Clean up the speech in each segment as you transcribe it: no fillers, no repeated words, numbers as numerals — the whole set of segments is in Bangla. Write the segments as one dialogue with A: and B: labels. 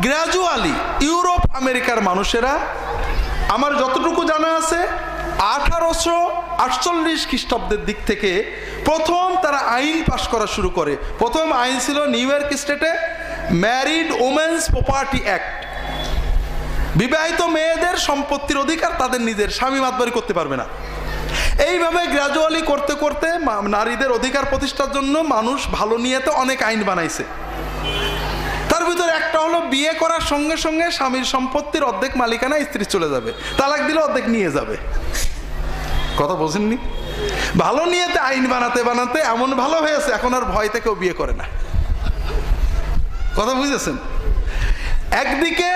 A: গ্র্যাজুয়ালি ইউরোপ আমেরিকার মানুষেরা, আমার যতটুকু জানা আছে 1848 খ্রিস্টাব্দের দিক থেকে প্রথম তারা আইন পাশ করা শুরু করে। প্রথম আইন ছিল নিউ ইয়র্ক স্টেটে ম্যারিড ওমেন্স প্রপার্টি অ্যাক্ট। বিবাহিত মেয়েদের সম্পত্তির অধিকার তাদের নিজের, স্বামী মাতবাড়ি করতে পারবে না। এইভাবে গ্র্যাজুয়ালি করতে করতে নারীদের অধিকার প্রতিষ্ঠার জন্য মানুষ ভালো নিয়েতে অনেক আইন বানাইছে। তার ভিতরে একটা হলো বিয়ে করার সঙ্গে সঙ্গে স্বামীর সম্পত্তির অর্ধেক মালিকানা স্ত্রী চলে যাবে, তালাক দিলে অর্ধেক নিয়ে যাবে। কথা বোঝেননি? ভালো নিয়েতে আইন বানাতে বানাতে এমন ভালো হয়েছে এখন আর ভয় থেকেও বিয়ে করে না। কথা বুঝেছেন? একদিকে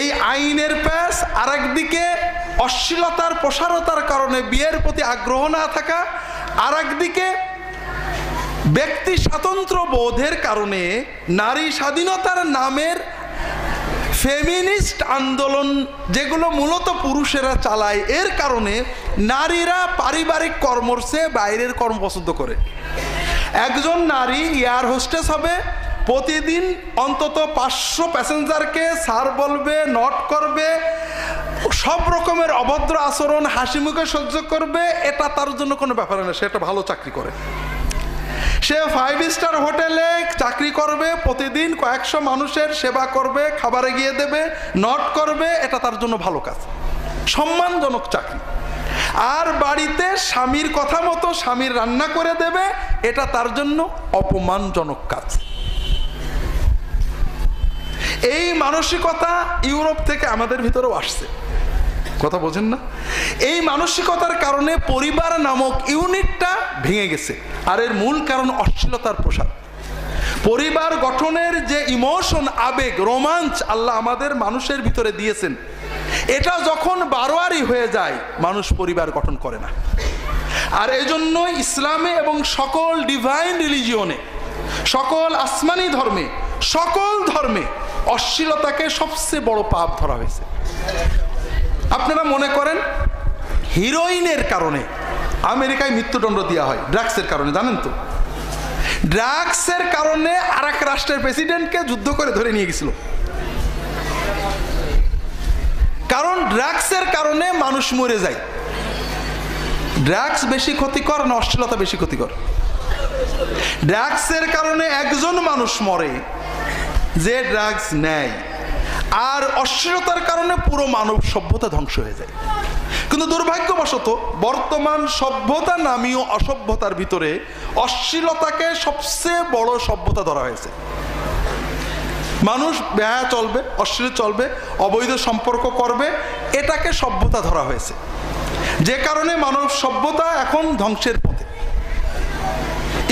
A: এই আইনের প্যাস, আর একদিকে অশ্লীলতার প্রসারতার কারণে বিয়ের প্রতি আগ্রহ না থাকা, আর একদিকে ব্যক্তি স্বাতন্ত্র বোধের কারণে নারী স্বাধীনতার নামের ফেমিনিস্ট আন্দোলন যেগুলো মূলত পুরুষেরা চালায়, এর কারণে নারীরা পারিবারিক কর্মর চেয়ে বাইরের কর্ম পছন্দ করে। একজন নারী এয়ার হোস্টেস হবে, প্রতিদিন অন্তত 500 প্যাসেঞ্জারকে স্যার বলবে, নট করবে, সব রকমের অভদ্র আচরণ হাসি মুখে সহ্য করবে, এটা তার জন্য কোনো ব্যাপার না। সে একটা ভালো চাকরি করে, সে 5 স্টার হোটেলে চাকরি করবে, প্রতিদিন কয়েকশো মানুষের সেবা করবে, খাবারে গিয়ে দেবে, নট করবে, এটা তার জন্য ভালো কাজ, সম্মানজনক চাকরি। আর বাড়িতে স্বামীর কথা মতো স্বামীর রান্না করে দেবে, এটা তার জন্য অপমানজনক কাজ। এই মানসিকতা ইউরোপ থেকে আমাদের ভিতরেও আসছে। কথা বোঝেন না? এই মানসিকতার কারণে পরিবার নামক ইউনিটটা ভেঙে গেছে। আর এর মূল কারণ অশ্লীলতার প্রসার। পরিবার গঠনের যে ইমোশন, আবেগ, রোমাঞ্চ আল্লাহ আমাদের মানুষের ভিতরে দিয়েছেন, এটা যখন বারোয়ারি হয়ে যায় মানুষ পরিবার গঠন করে না। আর এই জন্যই ইসলামে এবং সকল ডিভাইন রিলিজিয়নে, সকল আসমানি ধর্মে, সকল ধর্মে অশ্লীলতাকে সবচেয়ে বড় পাপ ধরা হয়েছে। আপনারা মনে করেন হিরোইনের কারণে আমেরিকায় মৃত্যুদণ্ড দেওয়া হয়, ড্রাগসের কারণে, জানেন তো? ড্রাগসের কারণে আর এক রাষ্ট্রের প্রেসিডেন্টকে যুদ্ধ করে ধরে নিয়ে গেছিল। কারণ ড্রাগসের কারণে মানুষ মরে যায়। ড্রাগস বেশি ক্ষতিকর না অশ্লীলতা বেশি ক্ষতিকর? ড্রাগসের কারণে একজন মানুষ মরে যে ড্রাগস নেয়, আর অশ্লীলতার কারণে পুরো মানব সভ্যতা ধ্বংস হয়ে যায়। কিন্তু দুর্ভাগ্যবশত বর্তমান সভ্যতা নামীয় অসভ্যতার ভিতরে অশ্লীলতাকে সবচেয়ে বড় সভ্যতা ধরা হয়েছে। মানুষ বেহায়া চলবে, অশ্লীল চলবে, অবৈধ সম্পর্ক করবে, এটাকে সভ্যতা ধরা হয়েছে, যে কারণে মানব সভ্যতা এখন ধ্বংসের পথে।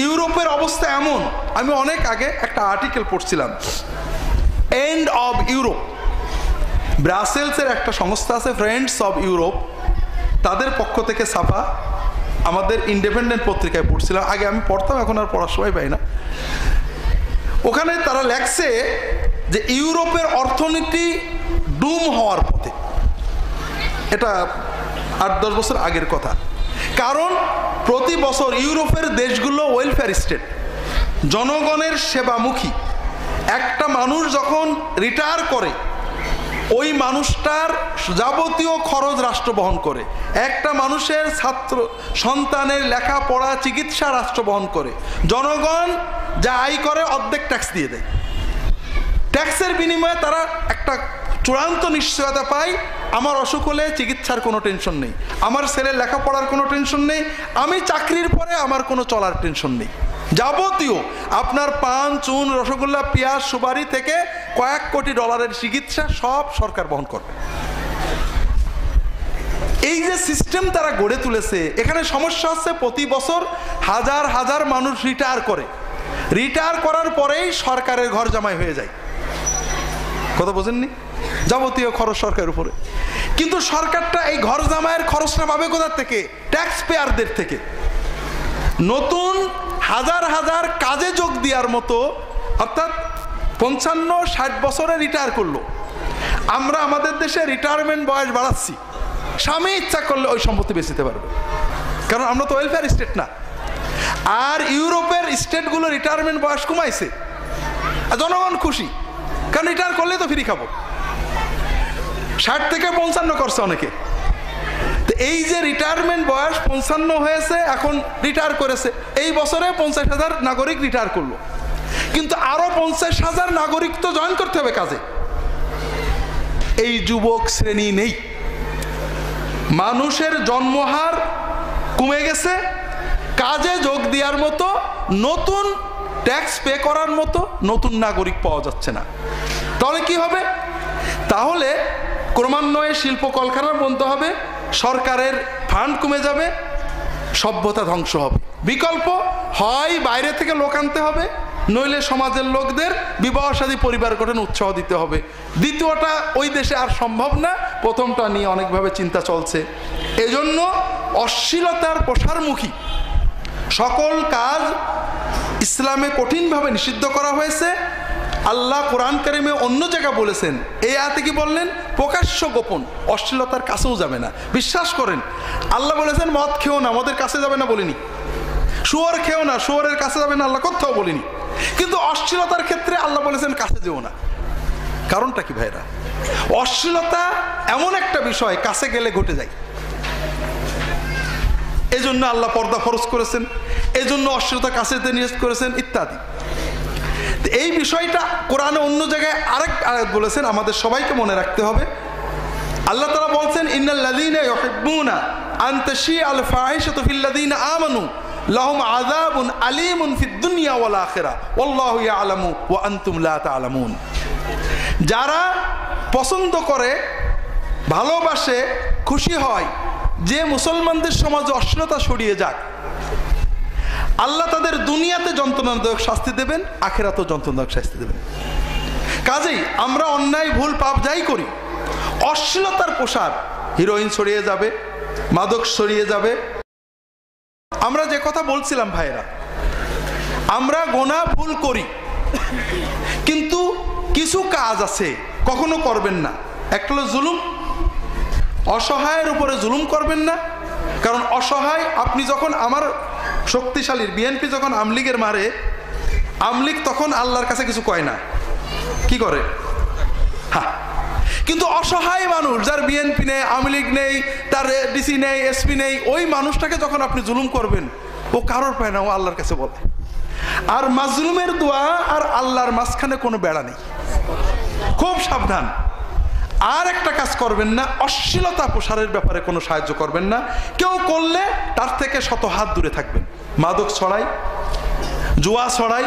A: ইউরোপের অবস্থা এমন, আমি অনেক আগে একটা আর্টিকেল পড়ছিলাম, এন্ড অব ইউরোপ। ব্রাসেলসের একটা সংস্থা আছে, ফ্রেন্ডস অব ইউরোপ, তাদের পক্ষ থেকে ছাপা, আমাদের ইন্ডিপেন্ডেন্ট পত্রিকায় পড়ছিলাম। আগে আমি পড়তাম, এখন আর পড়ার সময় পাই না। ওখানে তারা লেখছে যে ইউরোপের অর্থনীতি ডুম হওয়ার পথে। এটা 8-10 বছর আগের কথা। কারণ প্রতি বছর ইউরোপের দেশগুলো ওয়েলফেয়ার স্টেট, জনগণের সেবামুখী। একটা মানুষ যখন রিটায়ার করে, ওই মানুষটার যাবতীয় খরচ রাষ্ট্র বহন করে। একটা মানুষের ছাত্র সন্তানের লেখাপড়া, চিকিৎসা রাষ্ট্র বহন করে। জনগণ যা আয় করে অর্ধেক ট্যাক্স দিয়ে দেয়। ট্যাক্সের বিনিময়ে তারা একটা চূড়ান্ত নিশ্চয়তা পায়, আমার অসুখ হলে চিকিৎসার কোনো টেনশন নেই, আমার ছেলের লেখাপড়ার কোনো টেনশন নেই, আমি চাকরির পরে আমার কোনো চলার টেনশন নেই। যাবতীয় আপনার পান, চুন, রসগোল্লা, পেঁয়াজ, সুপারি থেকে কয়েক কোটি ডলারের চিকিৎসা সব সরকার বহন করবে। এই যে সিস্টেম তারা গড়ে তুলেছে, এখানে সমস্যা হচ্ছে প্রতি বছর হাজার হাজার মানুষ রিটায়ার করে। রিটায়ার করার পরেই সরকারের ঘর জামাই হয়ে যায়। কথা বোঝেননি? যাবতীয় খরচ সরকারের উপরে। কিন্তু সরকারটা এই ঘর জামাইয়ের খরচটা পাবে কোথা থেকে? ট্যাক্স পেয়ারদের থেকে। নতুন হাজার হাজার কাজে যোগ দেওয়ার মতো, অর্থাৎ 55-60 বছরে রিটায়ার করলো। আমরা আমাদের দেশে রিটায়ারমেন্ট বয়স বাড়াচ্ছি, স্বামী ইচ্ছা করলে ওই সম্পত্তি বেচতে পারবে, কারণ আমরা তো ওয়েলফেয়ার স্টেট না। আর ইউরোপের স্টেটগুলো রিটায়ারমেন্ট বয়স কমাইছে, জনগণ খুশি। কারণ রিটায়ার করলে তো ফ্রি খাবো। 60 থেকে 55 করছে অনেকে। তো এই যে রিটায়ারমেন্ট বয়স 55 হয়েছে, এখন রিটায়ার করেছে, এই বছরে 50,000 নাগরিক রিটায়ার করলো, কিন্তু আরো 50,000 নাগরিক তো জয়েন করতে হবে কাজে। এই যুবক শ্রেণী নেই। মানুষের জন্মহার কমে গেছে, কাজে যোগ দেওয়ার মতো, নতুন ট্যাক্স পে করার মতো নতুন নাগরিক পাওয়া যাচ্ছে না। তাহলে কি হবে? তাহলে ক্রমান্বয়ে শিল্প কলকারখানা বন্ধ হবে, সরকারের ফান্ড কমে যাবে, সভ্যতা ধ্বংস হবে। বিকল্প হয় বাইরে থেকে লোক আনতে হবে, নইলে সমাজের লোকদের বিবাহ শাদী পরিবার গঠন উৎসাহ দিতে হবে। দ্বিতীয়টা ওই দেশে আর সম্ভব না, প্রথমটা নিয়ে অনেকভাবে চিন্তা চলছে। এজন্য অশ্লীলতার প্রসারমুখী সকল কাজ ইসলামে কঠিনভাবে নিষিদ্ধ করা হয়েছে। আল্লাহ কোরআন কারিমে অন্য জায়গা বলেছেন, এই আয়াতে কি বললেন? প্রকাশ্য গোপন, অশ্লীলতার কাছেও যাবে না। বিশ্বাস করেন, আল্লাহ বলেছেন মদ খেও না, মদের কাছে যাবে না বলিনি। শুয়োর খেও না, শুয়োরের কাছে যাবে না, আল্লাহ কোথাও বলিনি। কিন্তু অশ্লীলতার ক্ষেত্রে আল্লাহ বলেছেন কাছে যেও না। কারণটা কি ভাইরা? অশ্লীলতা এমন একটা বিষয় কাছে গেলে ঘটে যায়। এজন্য আল্লাহ পর্দা ফরজ করেছেন, এজন্য অশ্লীলতা কাছে নিষেধ করেছেন ইত্যাদি। এই বিষয়টা কোরআনে অন্য জায়গায় আরেক আয়াত বলেছেন, আমাদের সবাইকে মনে রাখতে হবে। আল্লাহ তাআলা বলছেন, ইন্নাল্লাযীনা ইউহিব্বুনা আন তাশিআল ফাহিশাতু ফিল্লাযীনা আমানু লাহুম আযাবুন আলীমুন ফিদ দুনিয়া ওয়াল আখিরাহ ওয়াল্লাহু ইয়ালামু ওয়া আনতুম লা তা'লামুন। যারা পছন্দ করে, ভালোবাসে, খুশি হয় যে মুসলমানদের সমাজে অশ্লীলতা ছড়িয়ে যাক, আল্লাহ তাদের দুনিয়াতে যন্ত্রণাদায়ক শাস্তি দেবেন, আখিরাতেও যন্ত্রণাদায়ক শাস্তি দেবেন। কাজেই আমরা অন্যায় ভুল পাপ যাই করি, অশ্লীলতার প্রসার, হিরোইন ছড়িয়ে যাবে, মাদক ছড়িয়ে যাবে। আমরা যে কথা বলছিলাম ভাইরা, আমরা গোনা ভুল করি, কিন্তু কিছু কাজ আছে কখনো করবেন না। একটা হলো জুলুম, অসহায়ের উপরে জুলুম করবেন না। কারণ অসহায়, আপনি যখন আমার শক্তিশালীর বিএনপি যখন আমলিগের মারে, আমলিগ তখন আল্লাহর কাছে কিছু কয় না, কি করে? হ্যাঁ, কিন্তু অসহায় মানুষ যার বিএনপি নেই, আমলিগ নেই, তার ডিসি নেই, এসপি নেই, ওই মানুষটাকে যখন আপনি জুলুম করবেন, ও কারোর পায় না, ও আল্লাহর কাছে বলে। আর মাজলুমের দোয়া আর আল্লাহর মাঝখানে কোনো বেড়া নেই, খুব সাবধান। আর একটা কাজ করবেন না, অশ্লীলতা প্রসারের ব্যাপারে কোনো সাহায্য করবেন না। কেউ করলে তার থেকে শত হাত দূরে থাকবেন। মাদক ছড়াই, জুয়া ছড়াই,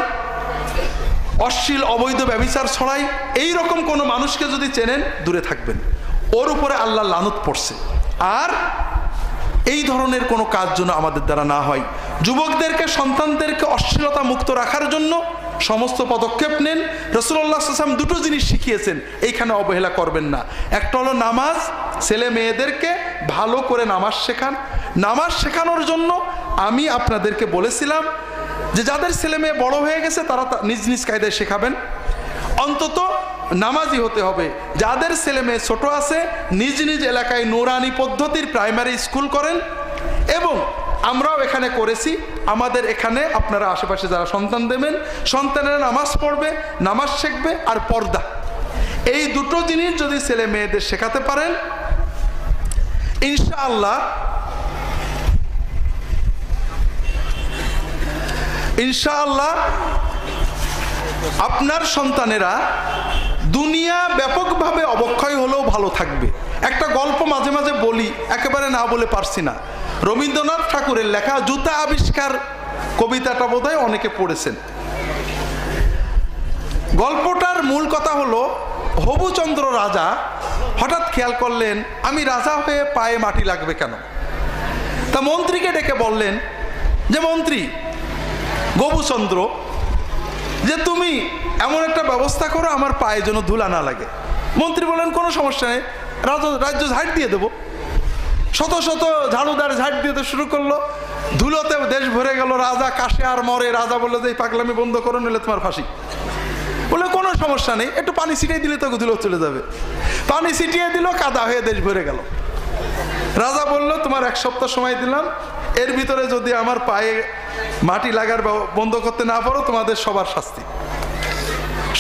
A: অশ্লীল অবৈধ ব্যভিচার ছড়াই, এইরকম কোনো মানুষকে যদি চেনেন, দূরে থাকবেন। ওর উপরে আল্লাহ লানত পড়ছে। আর এই ধরনের কোনো কাজ যেন আমাদের দ্বারা না হয়। যুবকদেরকে, সন্তানদেরকে অশ্লীলতা মুক্ত রাখার জন্য সমস্ত পদক্ষেপ নেন। রাসূলুল্লাহ সাল্লাল্লাহু আলাইহি ওয়াসাল্লাম দুটো জিনিস শিখিয়েছেন, এইখানে অবহেলা করবেন না। একটা হলো নামাজ, ছেলে মেয়েদেরকে ভালো করে নামাজ শেখান। নামাজ শেখানোর জন্য আমি আপনাদেরকে বলেছিলাম যে যাদের ছেলে মেয়ে বড় হয়ে গেছে তারা নিজ নিজ কায়দায় শেখাবেন, অন্তত নামাজি হতে হবে। যাদের ছেলে মেয়ে ছোট আছে, নিজ নিজ এলাকায় নুরানি পদ্ধতির প্রাইমারি স্কুল করেন। এবং আমরাও এখানে করেছি, আমাদের এখানে আপনারা আশেপাশে যারা সন্তান দেবেন, সন্তানেরা নামাজ পড়বে, নামাজ শিখবে, আর পর্দা, এই দুটো জিনিস যদি ছেলে মেয়েদের শেখাতে পারেন, ইনশাআল্লাহ ইনশাআল্লাহ আপনার সন্তানেরা দুনিয়া ব্যাপকভাবে অবক্ষয় হলেও ভালো থাকবে। একটা গল্প মাঝে মাঝে বলি, একেবারে না বলে পারছি না। রবীন্দ্রনাথ ঠাকুরের লেখা জুতা আবিষ্কার কবিতাটা বোধহয় অনেকে পড়েছেন। গল্পটার মূল কথা হলো, হবুচন্দ্র রাজা হঠাৎ খেয়াল করলেন, আমি রাজা হয়ে পায়ে মাটি লাগবে কেন? তা মন্ত্রীকে ডেকে বললেন যে, মন্ত্রী গবুচন্দ্র, যে তুমি এমন একটা ব্যবস্থা করো আমার পায়ে যেন ধুলা না লাগে। মন্ত্রী বললেন, কোনো সমস্যা নেই, রাজ্য ঝাড় দিয়ে দেবো। শত শত ঝাড়ুদার ঝাড় দিতে শুরু করলো, ধুলোতে দেশ ভরে গেল। রাজা কাশে আর মরে। রাজা বললো যে এই পাগলামি বন্ধ করো, নিলে তোমার ফাঁসি। বলে কোনো সমস্যা নেই, একটু পানি ছিটিয়ে দিলে তো ধুলো চলে যাবে। পানি ছিটিয়ে দিল, কাদা হয়ে দেশ ভরে গেল। রাজা বলল, তোমার 1 সপ্তাহ সময় দিলাম, এর ভিতরে যদি আমার পায়ে মাটি লাগার বন্ধ করতে না পারো, তোমাদের সবার শাস্তি।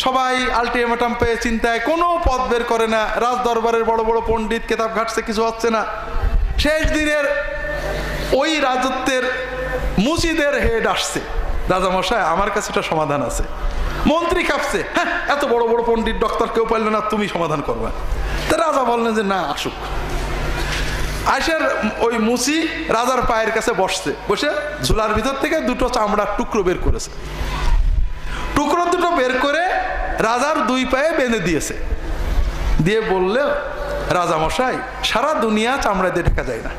A: সবাই আলটিমেটাম পেয়ে চিন্তায় কোনো পথ বের করে না, রাজ দরবারের বড় বড় পণ্ডিত কেতাব ঘাটছে, কিছু হচ্ছে না। শেষ দিনের ওই রাজত্বের মুচিদের হেড আসছে, রাজামশাই আমার কাছে একটা সমাধান আছে। মন্ত্রী কাঁপছে, হ্যাঁ এত বড় বড় পণ্ডিত ডক্টর কেউ পারল না, তুমি সমাধান করবা? তা রাজা বললেন যে না, আসুক। আইসার ওই মুচি রাজার পায়ের কাছে বসছে, বসে ঝুলার ভিতর থেকে দুটো চামড়ার টুকরো বের করেছে। টুকরো দুটো বের করে রাজার দুই পায়ে বেঁধে দিয়েছে, দিয়ে বললে, রাজামশাই সারা দুনিয়া চামড়া দিয়ে ঢেকা যায় না,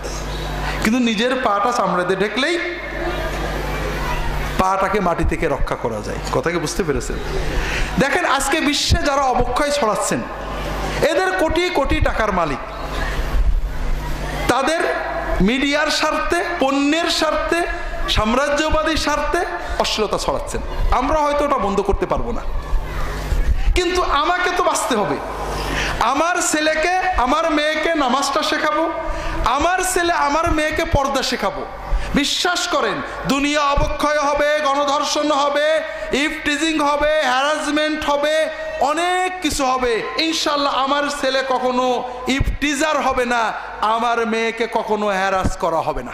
A: কিন্তু নিজের পাটা চামড়া দিয়ে ঢেকলেই পাটাকে মাটি থেকে রক্ষা করা যায়। কথাকে বুঝতে পেরেছেন? দেখেন আজকে বিশ্বে যারা অবক্ষয় ছড়াচ্ছেন, এদের কোটি কোটি টাকার মালিক, তাদের মিডিয়ার স্বার্থে, পণ্যের স্বার্থে, সাম্রাজ্যবাদী স্বার্থে অশ্লীলতা ছড়াচ্ছেন। আমরা হয়তো ওটা বন্ধ করতে পারবো না, কিন্তু আমাকে তো বাঁচতে হবে। আমার ছেলেকে, আমার মেয়েকে নামাজটা শেখাবো, আমার ছেলে আমার মেয়েকে পর্দা শেখাবো। বিশ্বাস করেন, দুনিয়া অবক্ষয় হবে, গণধর্ষণ হবে, ইফটিজিং হবে, হ্যারাসমেন্ট হবে, অনেক কিছু হবে। ইনশাল্লাহ আমার ছেলে কখনো ইফটিজার হবে না, আমার মেয়েকে কখনো হ্যারাস করা হবে না।